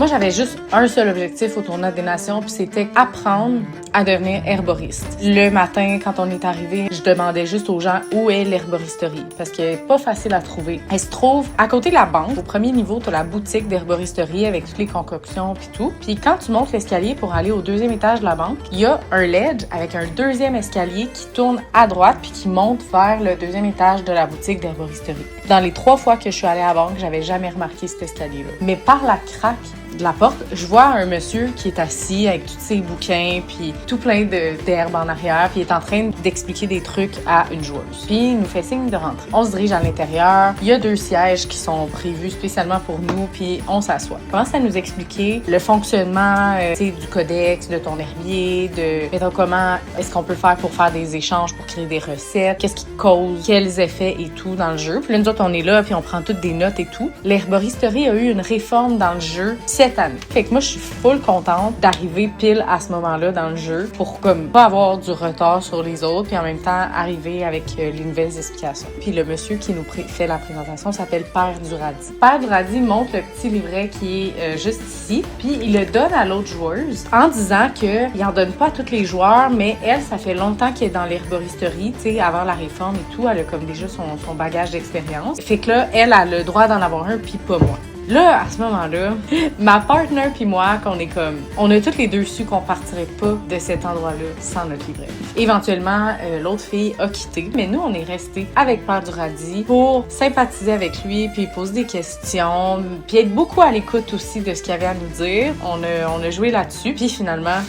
Moi, j'avais juste un seul objectif au tournoi des nations, puis c'était apprendre à devenir herboriste. Le matin, quand on est arrivé, je demandais juste aux gens où est l'herboristerie, parce qu'elle est pas facile à trouver. Elle se trouve à côté de la banque. Au premier niveau, t'as la boutique d'herboristerie avec toutes les concoctions puis tout. Puis quand tu montes l'escalier pour aller au deuxième étage de la banque, il y a un ledge avec un deuxième escalier qui tourne à droite puis qui monte vers le deuxième étage de la boutique d'herboristerie. Dans les 3 fois que je suis allée à la banque, j'avais jamais remarqué cet escalier-là. Mais par la craque de la porte, je vois un monsieur qui est assis avec tous ses bouquins puis tout plein d'herbes en arrière puis il est en train d'expliquer des trucs à une joueuse. Puis il nous fait signe de rentrer. On se dirige à l'intérieur. Il y a 2 sièges qui sont prévus spécialement pour nous puis on s'assoit. Il commence à nous expliquer le fonctionnement du codex, de ton herbier, de comment est-ce qu'on peut faire pour faire des échanges, pour créer des recettes, qu'est-ce qui cause, quels effets et tout dans le jeu. Puis là, nous autres, on est là puis on prend toutes des notes et tout. L'herboristerie a eu une réforme dans le jeu cette année. Fait que moi, je suis full contente d'arriver pile à ce moment-là dans le jeu pour comme pas avoir du retard sur les autres puis en même temps arriver avec les nouvelles explications. Puis le monsieur qui nous fait la présentation s'appelle Père Duradi. Père Duradi montre le petit livret qui est juste ici puis il le donne à l'autre joueuse en disant qu'il en donne pas à tous les joueurs mais elle, ça fait longtemps qu'elle est dans l'herboristerie, tu sais, avant la réforme et tout, elle a comme déjà son bagage d'expérience. Fait que là, elle a le droit d'en avoir un puis pas moi. Là, à ce moment-là, ma partner puis moi, qu'on est comme... On a toutes les deux su qu'on partirait pas de cet endroit-là sans notre livret. Éventuellement, l'autre fille a quitté, mais nous, on est restés avec Père Duradi pour sympathiser avec lui, puis poser des questions, puis être beaucoup à l'écoute aussi de ce qu'il avait à nous dire. On a joué là-dessus, puis finalement...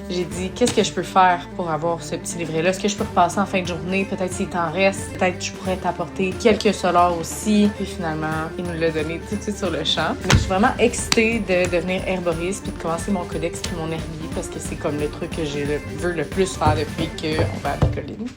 J'ai dit, qu'est-ce que je peux faire pour avoir ce petit livret-là? Est-ce que je peux repasser en fin de journée? Peut-être s'il t'en reste. Peut-être que je pourrais t'apporter quelques solars aussi. Puis finalement, il nous l'a donné tout de suite sur le champ. Mais je suis vraiment excitée de devenir herboriste puis de commencer mon codex puis mon herbier parce que c'est comme le truc que je veux le plus faire depuis qu'on va à la colline.